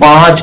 5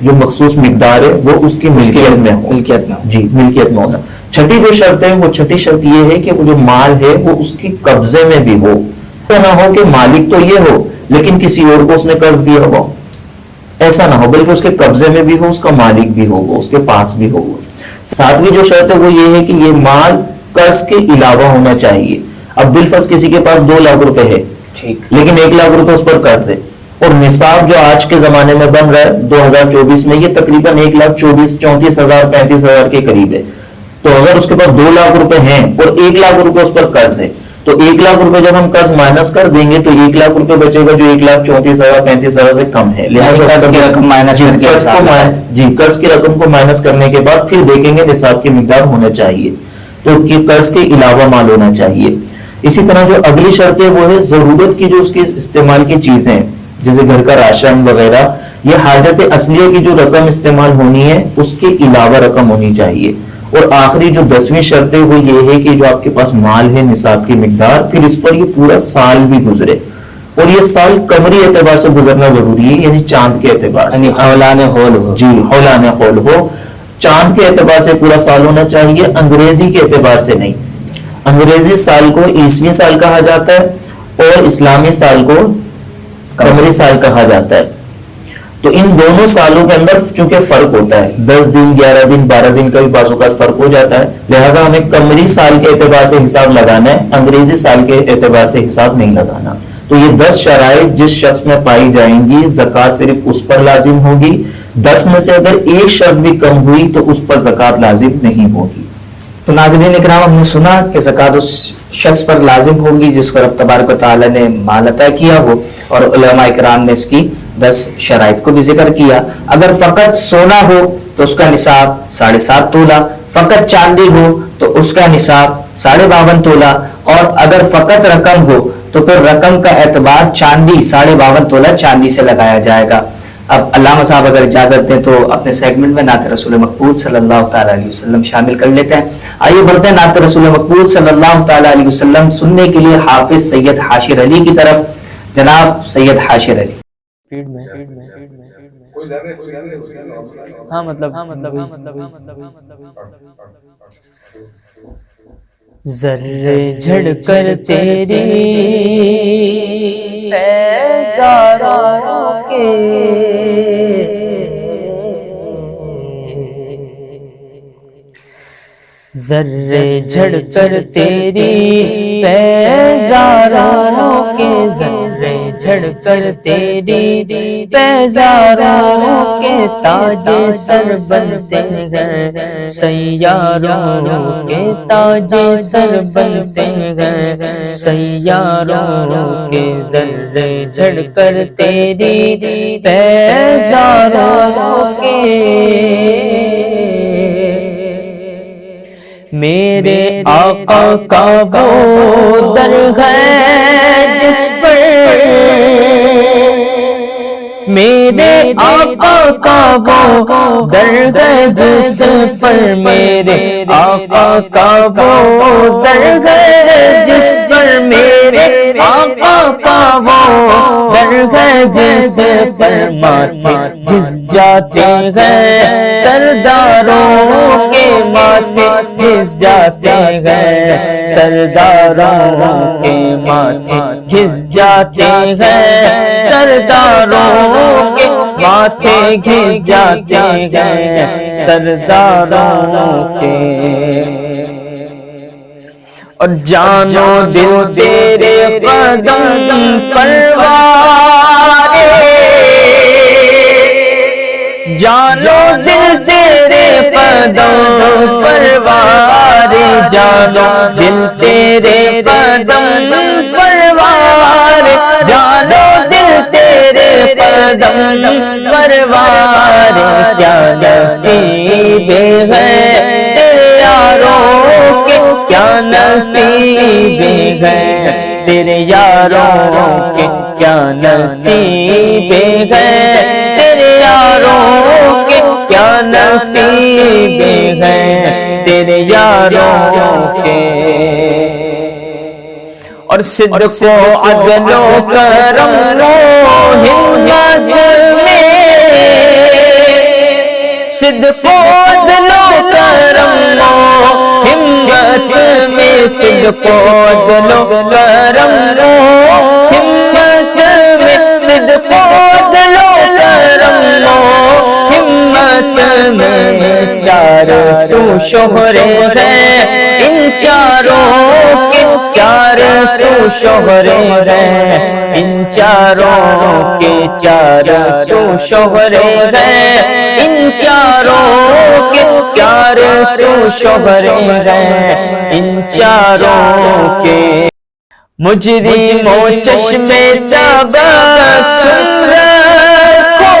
جو مخصوص مقدار ہے وہ اس کی ملکیت میں ہو. ملکیت میں جی ملکیت میں ہونا. چھٹی جو شرط ہے وہ چھٹی شرط یہ ہے کہ وہ جو مال ہے وہ اس کی قبضے میں بھی ہو. ایسا نہ ہو کہ مالک تو یہ ہو لیکن کسی اور کو اس نے قرض دیا ہو, ایسا نہ ہو, بلکہ اس کے قبضے میں بھی ہو, اس کا مالک بھی ہو, اس کے پاس بھی ہو. ساتویں جو شرط ہے وہ یہ ہے کہ یہ مال قرض کے علاوہ ہونا چاہیے. اب بالفرض کسی کے پاس 2 لاکھ روپے ہے ٹھیک, لیکن 1 لاکھ روپے اس پر قرض ہے, اور نصاب جو آج کے زمانے میں بن رہا ہے 2024 میں یہ تقریباً 1,34,000 35,000 کے قریب ہے. تو اگر اس کے پاس 2 لاکھ روپے ہیں اور 1 لاکھ روپے اس پر قرض ہے, تو 1 لاکھ روپے جب ہم قرض مائنس کر دیں گے تو 1 لاکھ روپے بچے گا جو 1,34,000 35,000 سے کم ہے. قرض کی رقم مائنس کر کے قرض کی رقم کو مائنس کرنے کے بعد پھر دیکھیں گے نصاب کی مقدار ہونا چاہیے, تو قرض کے علاوہ مال ہونا چاہیے. اسی طرح جو اگلی شرط ہے وہ ہے ضرورت کی جو اس کی استعمال کی چیزیں جیسے گھر کا راشن وغیرہ, یہ حاجت اصلیہ کی جو رقم استعمال ہونی ہے اس کے علاوہ رقم ہونی چاہیے. اور آخری جو 10ویں شرط ہے وہ یہ ہے کہ جو آپ کے پاس مال ہے نصاب کی مقدار, پھر اس پر یہ پورا سال بھی گزرے, اور یہ سال قمری اعتبار سے گزرنا ضروری ہے, یعنی چاند کے اعتبار سے, حولان حول ہو. جی حولان حول ہو. چاند کے اعتبار سے پورا سال ہونا چاہیے, انگریزی کے اعتبار سے نہیں. انگریزی سال کو عیسوی سال کہا جاتا ہے اور اسلامی سال کو قمری سال کہا جاتا ہے. تو ان دونوں سالوں کے اندر چونکہ فرق ہوتا ہے, 10 دن 11 دن 12 دن کا بھی بعض اوقات فرق ہو جاتا ہے, لہٰذا ہمیں قمری سال کے اعتبار سے حساب لگانا ہے, انگریزی سال کے اعتبار سے حساب نہیں لگانا. تو یہ 10 شرائط جس شخص میں پائی جائیں گی زکوٰۃ صرف اس پر لازم ہوگی. 10 میں سے اگر ایک شرط بھی کم ہوئی تو اس پر زکوٰۃ لازم نہیں ہوگی. تو ناظرین اکرام, ہم نے سنا کہ زکوٰۃ اس شخص پر لازم ہوگی جس کو رب تبارک و تعالیٰ نے مال عطا کیا ہو, اور علماء کرام نے اس کی 10 شرائط کو بھی ذکر کیا. اگر فقط سونا ہو تو اس کا نصاب 7.5 تولہ, فقط چاندی ہو تو اس کا نصاب 52.5 تولہ, اور اگر فقط رقم ہو تو پھر رقم کا اعتبار چاندی 52.5 تولہ چاندی سے لگایا جائے گا. اب علامہ صاحب اگر اجازت دیں تو اپنے سیگمنٹ میں نعت رسول مقبول صلی اللہ تعالیٰ علیہ وسلم شامل کر لیتے ہیں. آئیے بڑھتے ہیں نعت رسول مقبول صلی اللہ تعالیٰ علیہ وسلم سننے کے لیے حافظ سید حاشر علی کی طرف. جناب سید حاشر علی. ذرے جھڑ کر تیری پیزاروں کے ذرے جھڑ کر تیری پیزاروں کے, ذرے جھڑ کر تیری پیزاروں کے تاج سر بنتے ہیں سیاروں کے, تاج سر بنتے ہیں سیاروں کے. ذرے جھڑ کر تیری پیزاروں کے میرے آقا کا وہ در ہے جس پر, میرے آقا کا وہ در ہے جس پر, میرے آقا کا وہ در ہے جس پر, میرے آقا کا وہ در ہے جس پر ماتھے جس جاتے ہیں سرداروں کے, ماتھے گھس جاتے ہیں سرداروں کے, ماتھے گھس جاتے ہیں سرداروں کے, ماتھے گھس جاتے ہیں سرداروں کے. اور جانو دل تیرے قدم پروارے, جانو دل تیرے قدم پروارے, جانو دل تیرے قدم پروارے, جانو دل تیرے قدم پروارے. کیا نصیب ہے تیرے یاروں کے, کیا نصیب ہے تیرے یاروں کے, کیا نصیب ہے تیرے یاروں کے, کیا نصیب ہے تیرے یاروں کے. اور صدق و عدل و کرم و ہمت میں صدق و عدل و کرم و ہمت میں صدق و عدل و کرم و ہمت میں صدق و عدل و کرم و ہمت میں چار سو شہرت ہیں ان چاروں کے چار سو شہرت ہیں ان چاروں کے چار سو شہرت ہیں ان چاروں کے چار سو شہرت ہیں ان چاروں کے مجرموں چشمے تبسم رکھو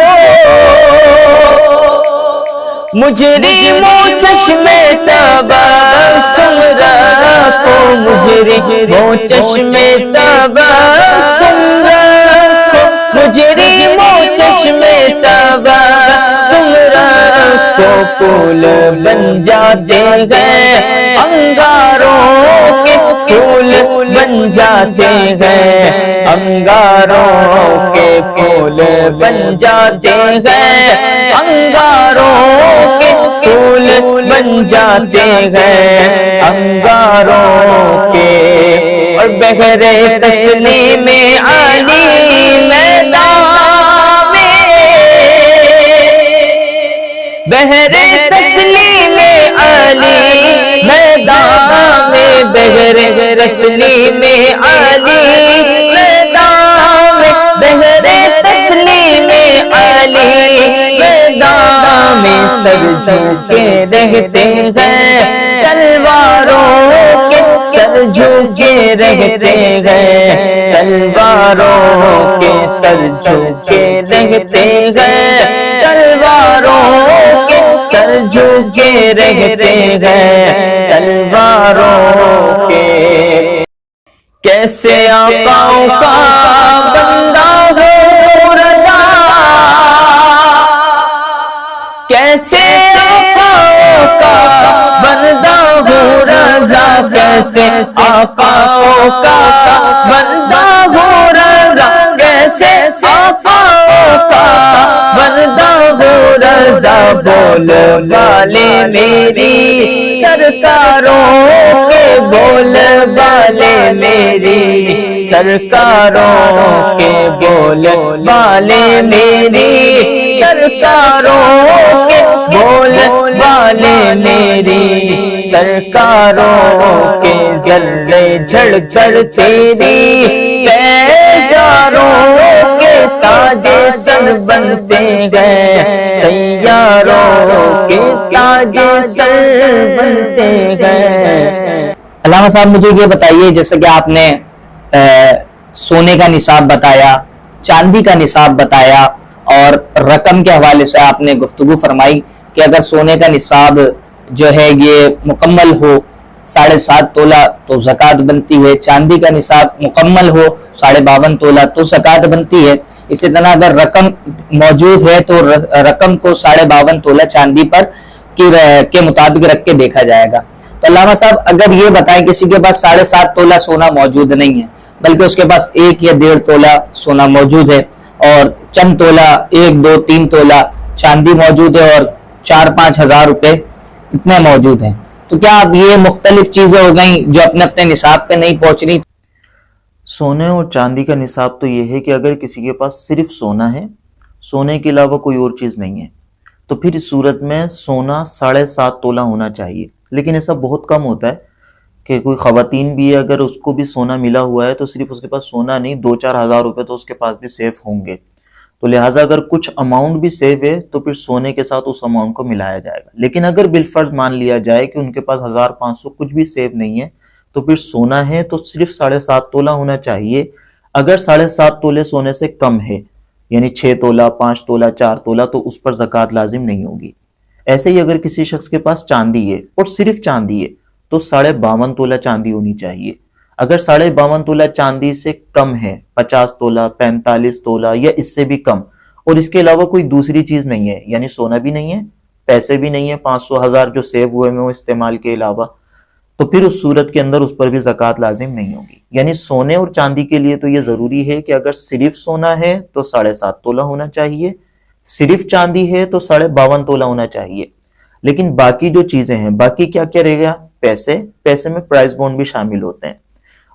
مجرموں چشمے تبسم رکھو مجرموں چشمے تبسم رکھو مجرموں چشمے تبسم رکھو پھول بن جاتے ہیں انگاروں کے پھول بن جاتے ہیں انگاروں کے پھول بن جاتے ہیں انگاروں کے پھول بن جاتے ہیں انگاروں کے اور بغیر تسلیم علی میدان میں بغیر تسلیم علی میدان میں بغیر تسلیم علی میدان میں بغیر تسلیم علی میدان میں سر جھکے رہتے ہیں تلواروں کے سر جھکے رہتے ہیں تلواروں کے سر جھکے رہتے ہیں تلواروں کے سر جھکے رہتے ہیں تلواروں کے کیسے آقاؤں کا بندہ ہو رضا کیسے آقاؤں کا بندہ ہو رضا کیسے آقاؤں کا بندہ ہو رضا کیسے آقاؤں کا بندہ ہو رضا بول والے میری سرکاروں کے بول والے میری سرکاروں کے بول والے میری سرکاروں کے بول والے میری سرکاروں کے ذرے جھڑ کر تیری پیزاروں کے تاج سر بنتے ہیں سیاروں کے تاج سر بنتے ہیں۔ علامہ صاحب مجھے یہ بتائیے، جیسے کہ آپ نے سونے کا نصاب بتایا، چاندی کا نصاب بتایا اور رقم کے حوالے سے آپ نے گفتگو فرمائی کہ اگر سونے کا نصاب جو ہے یہ مکمل ہو 7.5 تولہ تو زکوٰۃ بنتی ہے، چاندی کا نصاب مکمل ہو 52.5 تولہ تو زکوٰۃ بنتی ہے۔ اسی طرح اگر رقم موجود ہے تو رقم کو 52.5 تولہ چاندی پر کے مطابق رکھ کے دیکھا جائے گا۔ تو علامہ صاحب اگر یہ بتائیں کسی کے پاس 7.5 تولہ سونا موجود نہیں ہے بلکہ اس کے پاس 1 یا 1.5 تولہ سونا موجود ہے اور چند تولہ 1 2 3 تولہ چاندی موجود ہے اور 4-5 ہزار روپے اتنے موجود ہیں، تو کیا اب یہ مختلف چیزیں ہو گئیں جو اپنے اپنے نصاب پہ نہیں پہنچ رہی؟ سونے اور چاندی کا نصاب تو یہ ہے کہ اگر کسی کے پاس صرف سونا ہے، سونے کے علاوہ کوئی اور چیز نہیں ہے، تو پھر اس صورت میں سونا 7.5 تولہ ہونا چاہیے۔ لیکن ایسا بہت کم ہوتا ہے کہ کوئی خواتین بھی ہے اگر اس کو بھی سونا ملا ہوا ہے تو صرف اس کے پاس سونا نہیں 2-4 ہزار روپے تو اس کے پاس بھی سیف ہوں گے، تو لہٰذا اگر کچھ اماؤنٹ بھی سیف ہے تو پھر سونے کے ساتھ اس اماؤنٹ کو ملایا جائے گا۔ لیکن اگر بالفرض مان لیا جائے کہ ان کے پاس 1500 کچھ بھی سیف نہیں ہے تو پھر سونا ہے تو صرف 7.5 تولہ ہونا چاہیے۔ اگر 7.5 تولے سونے سے کم ہے یعنی 6 تولہ 5 تولہ 4 تولہ تو اس پر زکوٰۃ لازم نہیں ہوگی۔ ایسے ہی اگر کسی شخص کے پاس چاندی ہے اور صرف چاندی ہے تو 52.5 تولہ چاندی ہونی چاہیے۔ اگر 52.5 تولہ چاندی سے کم ہے 50 تولہ 45 تولہ یا اس سے بھی کم اور اس کے علاوہ کوئی دوسری چیز نہیں ہے یعنی سونا بھی نہیں ہے پیسے بھی نہیں ہے 500 ہزار جو سیو ہوئے میں وہ استعمال کے علاوہ، تو پھر اس صورت کے اندر اس پر بھی زکوٰۃ لازم نہیں ہوگی۔ یعنی سونے اور چاندی کے لیے تو یہ ضروری ہے کہ اگر صرف سونا ہے تو 7.5 تولہ ہونا چاہیے، صرف چاندی ہے تو 52.5 تولہ ہونا چاہیے. لیکن باقی جو چیزیں ہیں, باقی کیا کیا رہے گا؟ پیسے میں پرائز بونڈ بھی شامل ہوتے ہیں.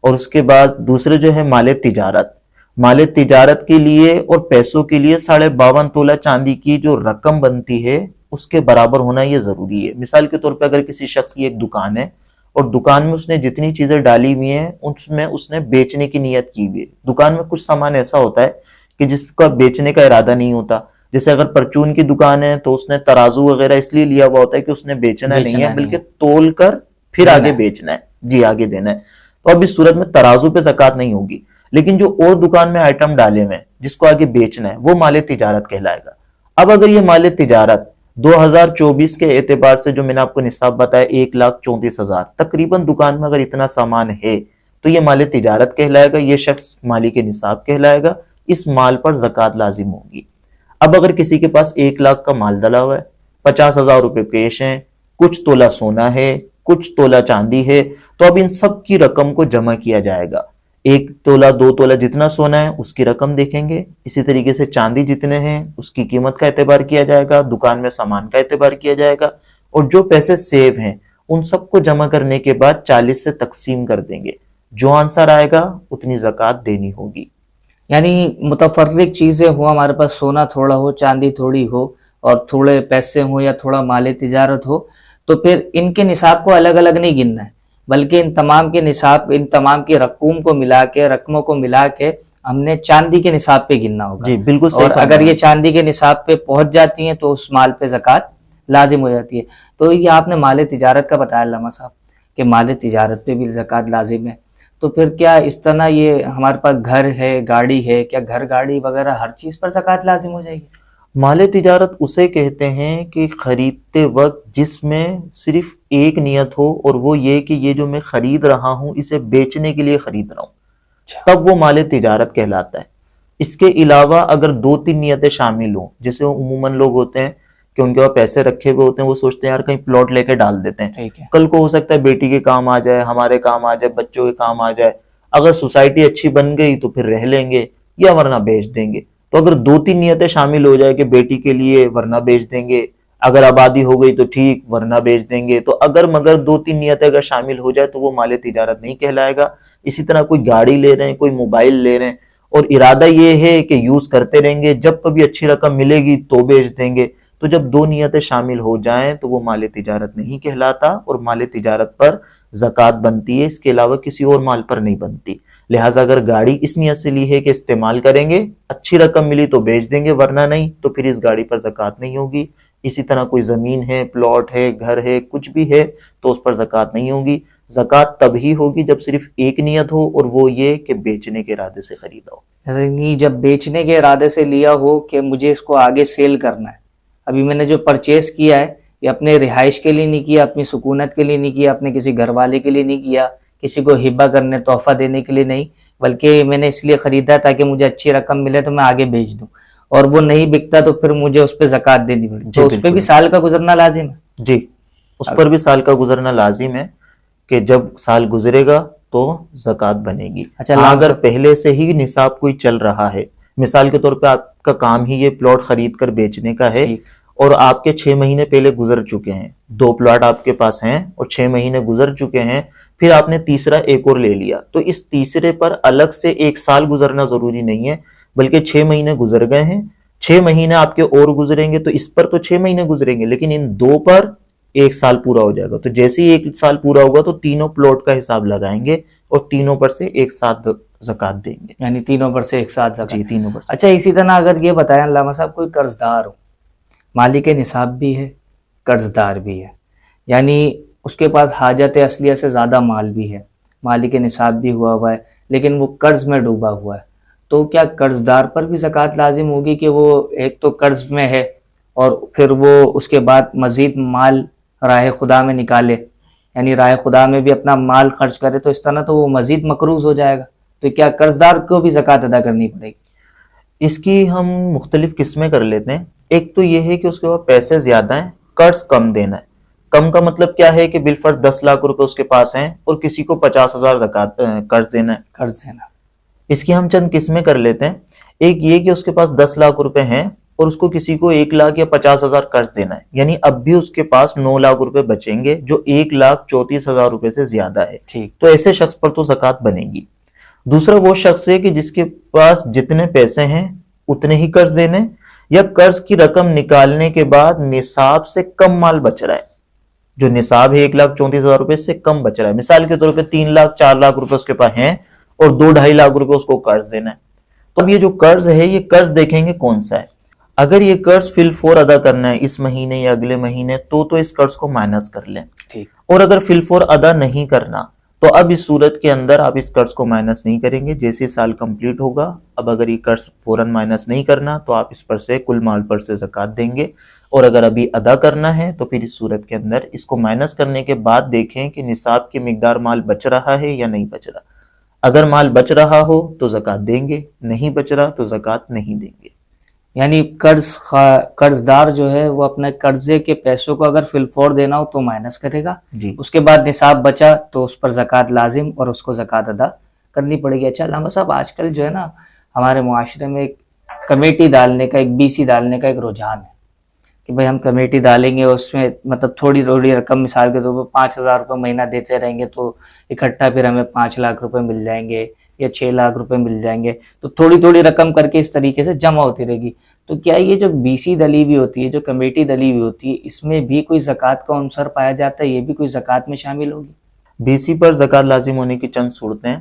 اور اس کے بعد دوسرے جو ہے مال تجارت کے لیے اور پیسوں کے لیے 52.5 تولہ چاندی کی جو رقم بنتی ہے اس کے برابر ہونا یہ ضروری ہے. مثال کے طور پہ اگر کسی شخص کی ایک دکان ہے اور دکان میں اس نے جتنی چیزیں ڈالی ہوئی ہیں اس میں اس نے بیچنے کی نیت کی ہوئی ہے. دکان میں کچھ سامان ایسا ہوتا ہے کہ جس کا بیچنے کا ارادہ نہیں ہوتا. جیسے اگر پرچون کی دکان ہے تو اس نے ترازو وغیرہ اس لیے لیا ہوا ہوتا ہے کہ اس نے بیچنا نہیں ہے بلکہ تول کر پھر آگے بیچنا ہے, جی آگے دینا ہے. تو اب اس صورت میں ترازو پہ زکوٰۃ نہیں ہوگی. لیکن جو اور دکان میں آئٹم ڈالے ہوئے ہیں جس کو آگے بیچنا ہے وہ مال تجارت کہلائے گا. اب اگر یہ مال تجارت 2024 کے اعتبار سے جو میں نے آپ کو نصاب بتایا 1,34,000 تقریباً دکان میں اگر اتنا سامان ہے تو یہ مال تجارت کہلائے گا, یہ شخص مالک نصاب کہلائے گا, اس مال پر زکوٰۃ لازم ہوگی. اب اگر کسی کے پاس 1 لاکھ کا مال ڈلا ہوا ہے, 50,000 روپے کیش ہیں, کچھ تولہ سونا ہے, کچھ تولہ چاندی ہے, تو اب ان سب کی رقم کو جمع کیا جائے گا. 1 تولہ 2 تولہ جتنا سونا ہے اس کی رقم دیکھیں گے, اسی طریقے سے چاندی جتنے ہیں اس کی قیمت کا اعتبار کیا جائے گا, دکان میں سامان کا اعتبار کیا جائے گا, اور جو پیسے سیو ہیں ان سب کو جمع کرنے کے بعد 40 سے تقسیم کر دیں گے. جو آنسر آئے گا اتنی زکوٰۃ دینی ہوگی. یعنی متفرق چیزیں ہو, ہمارے پاس سونا تھوڑا ہو, چاندی تھوڑی ہو, اور تھوڑے پیسے ہوں یا تھوڑا مال تجارت ہو, تو پھر ان کے نصاب کو الگ الگ نہیں گننا ہے بلکہ ان تمام کے نصاب, ان تمام کی رقوم کو ملا کے, رقموں کو ملا کے ہم نے چاندی کے نصاب پہ گننا ہوگا. جی بالکل صحیح. اور اگر یہ چاندی کے نصاب پہ پہنچ جاتی ہیں تو اس مال پہ زکوٰۃ لازم ہو جاتی ہے. تو یہ آپ نے مال تجارت کا بتایا علامہ صاحب کہ مال تجارت پہ بھی زکوٰۃ لازم ہے. تو پھر کیا اس طرح یہ ہمارے پاس گھر ہے, گاڑی ہے, کیا گھر گاڑی وغیرہ ہر چیز پر زکوٰۃ لازم ہو جائے گی؟ مال تجارت اسے کہتے ہیں کہ خریدتے وقت جس میں صرف ایک نیت ہو, اور وہ یہ کہ یہ جو میں خرید رہا ہوں اسے بیچنے کے لیے خرید رہا ہوں, تب وہ مال تجارت کہلاتا ہے. اس کے علاوہ اگر 2-3 نیتیں شامل ہوں, جیسے عموماً لوگ ہوتے ہیں کہ ان کے پاس پیسے رکھے ہوئے ہوتے ہیں, وہ سوچتے ہیں یار کہیں پلاٹ لے کے ڈال دیتے ہیں, کل کو ہو سکتا ہے بیٹی کے کام آ جائے, ہمارے کام آ جائے, بچوں کے کام آ جائے, اگر سوسائٹی اچھی بن گئی تو پھر رہ لیں گے یا ورنہ بیچ دیں گے. تو اگر 2-3 نیتیں شامل ہو جائے کہ بیٹی کے لیے ورنہ بیچ دیں گے, اگر آبادی ہو گئی تو ٹھیک ورنہ بیچ دیں گے, تو اگر مگر 2-3 نیتیں اگر شامل ہو جائے تو وہ مال تجارت نہیں کہلائے گا. اسی طرح کوئی گاڑی لے رہے ہیں, کوئی موبائل لے رہے ہیں اور ارادہ یہ ہے کہ یوز کرتے رہیں گے, جب کبھی اچھی رقم ملے گی تو بیچ دیں گے, تو جب 2 نیتیں شامل ہو جائیں تو وہ مال تجارت نہیں کہلاتا اور مال تجارت پر زکوٰۃ بنتی ہے, اس کے علاوہ کسی اور مال پر نہیں بنتی. لہٰذا اگر گاڑی اس نیت سے لی ہے کہ استعمال کریں گے, اچھی رقم ملی تو بیچ دیں گے, ورنہ نہیں تو پھر اس گاڑی پر زکوٰۃ نہیں ہوگی. اسی طرح کوئی زمین ہے, پلاٹ ہے, گھر ہے, کچھ بھی ہے تو اس پر زکوٰۃ نہیں ہوگی. زکوٰۃ تب ہی ہوگی جب صرف ایک نیت ہو, اور وہ یہ کہ بیچنے کے ارادے سے خریدا ہو. یعنی جب بیچنے کے ارادے سے لیا ہو کہ مجھے اس کو آگے سیل کرنا ہے, ابھی میں نے جو پرچیز کیا ہے یہ اپنے رہائش کے لیے نہیں کیا, اپنی سکونت کے لیے نہیں کیا, اپنے کسی گھر والے کے لیے نہیں کیا, کسی کو ہبہ کرنے, تحفہ دینے کے لیے نہیں, بلکہ میں نے اس لیے خریدا تاکہ مجھے اچھی رقم ملے تو میں آگے بیچ دوں, اور وہ نہیں بکتا تو پھر مجھے اس پہ زکوٰۃ دینی پڑی. تو اس پہ بھی سال کا گزرنا لازم ہے؟ جی اس پر بھی سال کا گزرنا لازم ہے کہ جب سال گزرے گا تو زکوٰۃ بنے گی. اچھا, اگر پہلے سے ہی نصاب کوئی چل رہا ہے, مثال کے طور پہ آپ کا کام ہی یہ پلاٹ خرید کر بیچنے کا ہے, اور آپ کے 6 مہینے پہلے گزر چکے ہیں, 2 پلاٹ آپ کے پاس ہیں اور 6 مہینے گزر چکے ہیں, پھر آپ نے تیسرا ایک اور لے لیا, تو اس تیسرے پر الگ سے 1 سال گزرنا ضروری نہیں ہے, بلکہ 6 مہینے گزر گئے ہیں, 6 مہینے آپ کے اور گزریں گے, تو اس پر تو 6 مہینے گزریں گے, لیکن ان 2 پر 1 سال پورا ہو جائے گا. تو جیسے ہی 1 سال پورا ہوگا تو تینوں پلاٹ کا حساب لگائیں گے اور تینوں پر سے ایک ساتھ زکوٰۃ دیں گے. یعنی تینوں پر سے ایک ساتھ زکوٰۃ. جی تینوں پر سے. اچھا, اسی طرح اگر یہ بتائیں علامہ صاحب, کوئی قرض دار ہو, مالک نصاب بھی ہے, قرض دار بھی ہے, یعنی اس کے پاس حاجت اصلیہ سے زیادہ مال بھی ہے, مالک نصاب بھی ہوا ہے, لیکن وہ قرض میں ڈوبا ہوا ہے, تو کیا قرض دار پر بھی زکوٰۃ لازم ہوگی کہ وہ ایک تو قرض میں ہے اور پھر وہ اس کے بعد مزید مال راہ خدا میں نکالے, یعنی راہ خدا میں بھی اپنا مال خرچ کرے, تو اس طرح تو وہ مزید مقروض ہو جائے گا. تو کیا قرض دار کو بھی زکوٰۃ ادا کرنی پڑے گی؟ اس کی ہم مختلف قسمیں کر لیتے ہیں. ایک تو یہ ہے کہ اس کے پاس پیسے زیادہ ہیں, قرض کم دینا ہے. کم کا مطلب کیا ہے کہ بالفرض 10 لاکھ روپے اس کے پاس ہیں اور کسی کو 50,000 زکوٰۃ قرض دینا ہے. قرض دینا. اس کی ہم چند قسمیں کر لیتے ہیں. ایک یہ کہ اس کے پاس 10 لاکھ روپے ہیں اور اس کو کسی کو 1,00,000 یا 50,000 قرض دینا ہے، یعنی اب بھی اس کے پاس 9,00,000 روپے بچیں گے جو 1,34,000 روپے سے زیادہ ہے، ٹھیک، تو ایسے شخص پر تو زکوٰۃ بنے گی۔ دوسرا وہ شخص ہے کہ جس کے پاس جتنے پیسے ہیں اتنے ہی قرض دینے، یا قرض کی رقم نکالنے کے بعد نصاب سے کم مال بچ رہا ہے، جو نصاب ہے 1,34,000 روپے سے کم بچ رہا ہے، مثال کے طور پہ 3,00,000 4,00,000 روپے اس کے پاس ہیں اور 2-2.5 روپے اس کو قرض دینا ہے۔ تو اب یہ جو قرض ہے، یہ قرض دیکھیں گے کون سا ہے۔ اگر یہ قرض فی الفور ادا کرنا ہے اس مہینے یا اگلے مہینے، تو اس قرض کو مائنس کر لیں، ٹھیک، اور اگر فی الفور ادا نہیں کرنا تو اب اس صورت کے اندر آپ اس قرض کو مائنس نہیں کریں گے، جیسے سال کمپلیٹ ہوگا اب اگر یہ قرض فوراً مائنس نہیں کرنا تو آپ اس پر سے کل مال پر سے زکوٰۃ دیں گے، اور اگر ابھی ادا کرنا ہے تو پھر اس صورت کے اندر اس کو مائنس کرنے کے بعد دیکھیں کہ نصاب کی مقدار مال بچ رہا ہے یا نہیں بچ رہا۔ اگر مال بچ رہا ہو تو زکوٰۃ دیں گے، نہیں بچ رہا تو زکوٰۃ نہیں دیں گے۔ یعنی قرض دار جو ہے وہ اپنے قرضے کے پیسوں کو اگر فی الفور دینا ہو تو مائنس کرے گا، جی، اس کے بعد نصاب بچا تو اس پر زکوٰۃ لازم اور اس کو زکوٰۃ ادا کرنی پڑے گی۔ اچھا علامہ صاحب، آج کل جو ہے نا ہمارے معاشرے میں ایک کمیٹی ڈالنے کا، ایک BC ڈالنے کا ایک رجحان ہے کہ بھئی ہم کمیٹی ڈالیں گے، اس میں مطلب تھوڑی تھوڑی رقم، مثال کے طور پہ 5,000 روپے مہینہ دیتے رہیں گے تو اکٹھا پھر ہمیں 5,00,000 روپے مل جائیں گے یا 6,00,000 روپے مل جائیں گے، تو تھوڑی تھوڑی رقم کر کے اس طریقے سے جمع ہوتی رہے گی۔ تو کیا یہ جو BC ڈلی ہوئی ہوتی ہے، جو کمیٹی ڈلی ہوئی ہوتی ہے، اس میں بھی کوئی زکوٰۃ کا عنصر پایا جاتا ہے؟ یہ بھی کوئی زکوٰۃ میں شامل ہوگی؟ BC پر زکوٰۃ لازم ہونے کی چند صورتیں ہیں،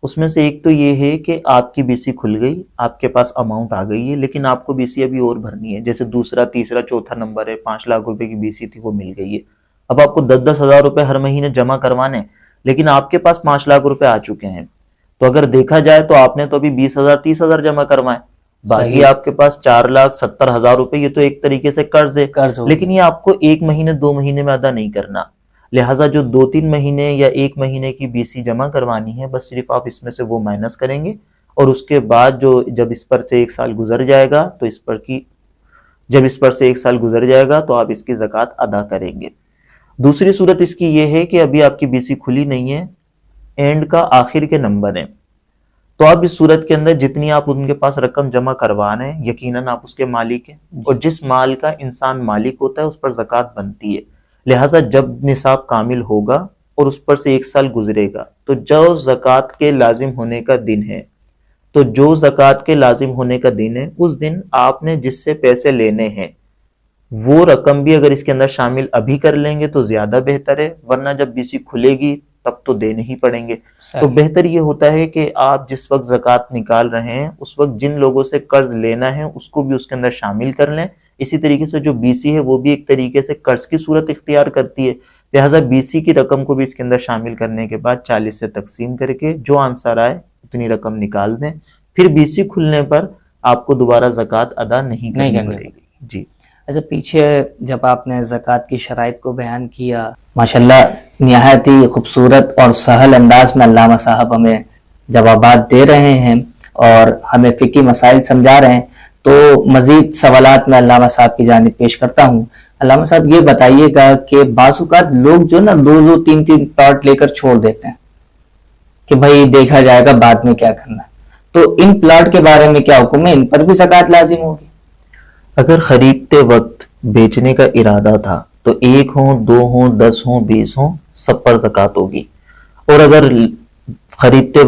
اس میں سے ایک تو یہ ہے کہ آپ کی BC کھل گئی، آپ کے پاس اماؤنٹ آ گئی ہے، لیکن آپ کو BC ابھی اور بھرنی ہے، جیسے دوسرا تیسرا چوتھا نمبر ہے، 5,00,000 روپے کی BC تھی وہ مل گئی ہے، اب آپ کو 10,000 روپے ہر مہینے جمع کروانے، لیکن آپ کے پاس 5,00,000 روپے آ چکے ہیں، تو اگر دیکھا جائے تو آپ نے تو ابھی 20,000 30,000 جمع کروائے، باقی آپ کے پاس 4,70,000 روپے، یہ تو ایک طریقے سے قرض ہے، لیکن یہ آپ کو 1 مہینے 2 مہینے میں ادا نہیں کرنا، لہٰذا جو 2-3 مہینے یا 1 مہینے کی BC جمع کروانی ہے، بس صرف آپ اس میں سے وہ مائنس کریں گے، اور اس کے بعد جب اس پر سے 1 سال گزر جائے گا تو آپ اس کی زکوٰۃ ادا کریں گے۔ دوسری صورت اس کی یہ ہے کہ ابھی آپ کی BC کھلی نہیں ہے، اینڈ کا آخر کے نمبر ہیں، تو آپ اس صورت کے اندر جتنی آپ ان کے پاس رقم جمع کروا رہے ہیں، یقیناً آپ اس کے مالک ہیں، اور جس مال کا انسان مالک ہوتا ہے اس پر زکوٰۃ بنتی ہے، لہٰذا جب نصاب کامل ہوگا اور اس پر سے 1 سال گزرے گا تو جو زکوٰۃ کے لازم ہونے کا دن ہے، اس دن آپ نے جس سے پیسے لینے ہیں وہ رقم بھی اگر اس کے اندر شامل ابھی کر لیں گے تو زیادہ بہتر ہے، ورنہ جب BC کھلے گی تب تو دینے ہی پڑیں گے۔ تو بہتر یہ ہوتا ہے کہ آپ جس وقت زکوٰۃ نکال رہے ہیں اس وقت جن لوگوں سے قرض لینا ہے اس کو بھی اس کے اندر شامل کر لیں، اسی طریقے سے جو BC ہے وہ بھی ایک طریقے سے قرض کی صورت اختیار کرتی ہے، لہٰذا BC کی رقم کو بھی اس کے اندر شامل کرنے کے بعد 40 سے تقسیم کر کے جو آنسر آئے اتنی رقم نکال دیں، پھر BC کھلنے پر آپ کو دوبارہ زکوٰۃ ادا نہیں کرنی پڑے گی۔ جی، ایسے پیچھے جب آپ نے زکوٰۃ کی شرائط کو بیان کیا، ماشاءاللہ نہایت ہی خوبصورت اور سہل انداز میں علامہ صاحب ہمیں جوابات دے رہے ہیں اور ہمیں فقہی مسائل سمجھا رہے ہیں، تو مزید سوالات میں علامہ صاحب کی جانب پیش کرتا ہوں۔ علامہ صاحب یہ بتائیے گا کہ بعض اوقات لوگ جو نا 2-2 3-3 پلاٹ لے کر چھوڑ دیتے ہیں کہ بھائی دیکھا جائے گا بعد میں کیا کرنا ہے، تو ان پلاٹ کے بارے میں کیا حکم ہے؟ ان پر بھی زکوٰۃ لازم ہوگی؟ اگر خریدتے وقت بیچنے کا ارادہ تھا تو 1 ہوں 2 ہوں 10 ہوں 20 ہوں سب پر زکوٰۃ ہوگی، اور اگر خریدتے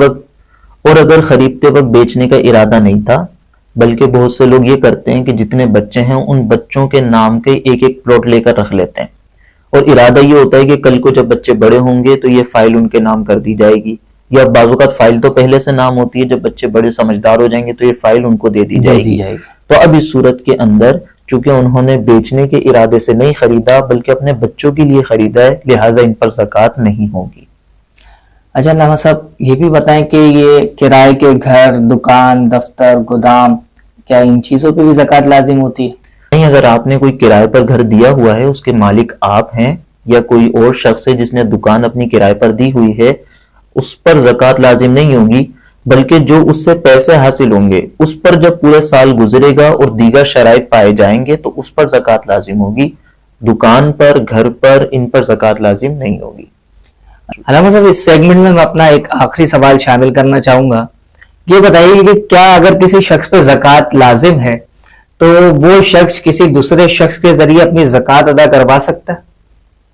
وقت بیچنے کا ارادہ نہیں تھا، بلکہ بہت سے لوگ یہ کرتے ہیں کہ جتنے بچے ہیں ان بچوں کے نام کے ایک پلاٹ لے کر رکھ لیتے ہیں، اور ارادہ یہ ہوتا ہے کہ کل کو جب بچے بڑے ہوں گے تو یہ فائل ان کے نام کر دی جائے گی، یا بعض اوقات فائل تو پہلے سے نام ہوتی ہے، جب بچے بڑے سمجھدار ہو جائیں گے تو یہ فائل ان کو دے دی جائے گی۔ تو اب اس صورت کے اندر چونکہ انہوں نے بیچنے کے ارادے سے نہیں خریدا بلکہ اپنے بچوں کے لیے خریدا ہے، لہٰذا ان پر زکوٰۃ نہیں ہوگی۔ اچھا علامہ صاحب یہ بھی بتائیں کہ یہ کرائے کے گھر، دکان، دفتر، گودام، کیا ان چیزوں پہ بھی زکوٰۃ لازم ہوتی ہے؟ نہیں، اگر آپ نے کوئی کرائے پر گھر دیا ہوا ہے، اس کے مالک آپ ہیں یا کوئی اور شخص ہے جس نے دکان اپنی کرائے پر دی ہوئی ہے، اس پر زکوٰۃ لازم نہیں ہوگی، بلکہ جو اس سے پیسے حاصل ہوں گے اس پر جب پورے سال گزرے گا اور دیگر شرائط پائے جائیں گے تو اس پر زکوٰۃ لازم ہوگی، دکان پر، گھر پر، ان پر زکوٰۃ لازم نہیں ہوگی۔ علامہ صاحب اس سیگمنٹ میں اپنا ایک آخری سوال شامل کرنا چاہوں گا، یہ بتائیے کہ کیا اگر کسی شخص پہ زکوٰۃ لازم ہے تو وہ شخص کسی دوسرے شخص کے ذریعے اپنی زکوٰۃ ادا کروا سکتا ہے؟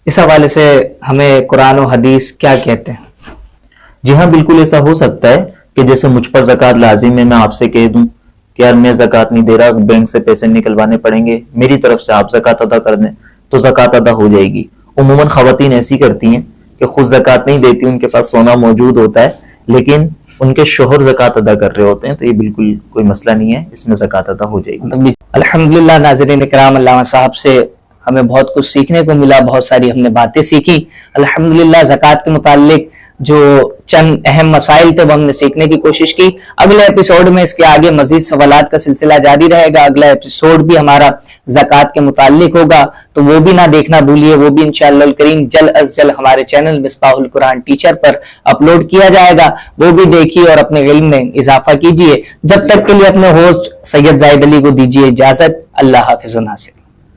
اس حوالے سے ہمیں قرآن و حدیث کیا کہتے ہیں؟ جی ہاں بالکل ایسا ہو سکتا ہے کہ جیسے مجھ پر زکوٰۃ لازم ہے، میں آپ سے کہہ دوں کہ یار میں زکوٰۃ نہیں دے رہا، بینک سے پیسے نکلوانے پڑیں گے، میری طرف سے آپ زکوٰۃ ادا کر دیں تو زکوٰۃ ادا ہو جائے گی۔ عموماً خواتین ایسی کرتی ہیں کہ خود زکوٰۃ نہیں دیتی، ان کے پاس سونا موجود ہوتا ہے لیکن ان کے شوہر زکوٰۃ ادا کر رہے ہوتے ہیں، تو یہ بالکل کوئی مسئلہ نہیں ہے، اس میں زکوٰۃ ادا ہو جائے گی۔ الحمدللہ ناظرین اکرام، علامہ صاحب سے ہمیں بہت کچھ سیکھنے کو ملا، بہت ساری ہم نے باتیں سیکھی۔ الحمدللہ زکوٰۃ کے متعلق جو چند اہم مسائل تھے وہ ہم نے سیکھنے کی کوشش کی۔ اگلے ایپیسوڈ میں اس کے آگے مزید سوالات کا سلسلہ جاری رہے گا، اگلا ایپیسوڈ بھی ہمارا زکوٰۃ کے متعلق ہوگا، تو وہ بھی نہ دیکھنا بھولیے، وہ بھی انشاءاللہ الکریم جلد از جلد ہمارے چینل مصباح القرآن ٹیچر پر اپلوڈ کیا جائے گا، وہ بھی دیکھیے اور اپنے علم میں اضافہ کیجیے۔ جب تک کے لیے اپنے ہوسٹ سید زاہد علی کو دیجیے اجازت۔ اللہ حافظ و ناصر۔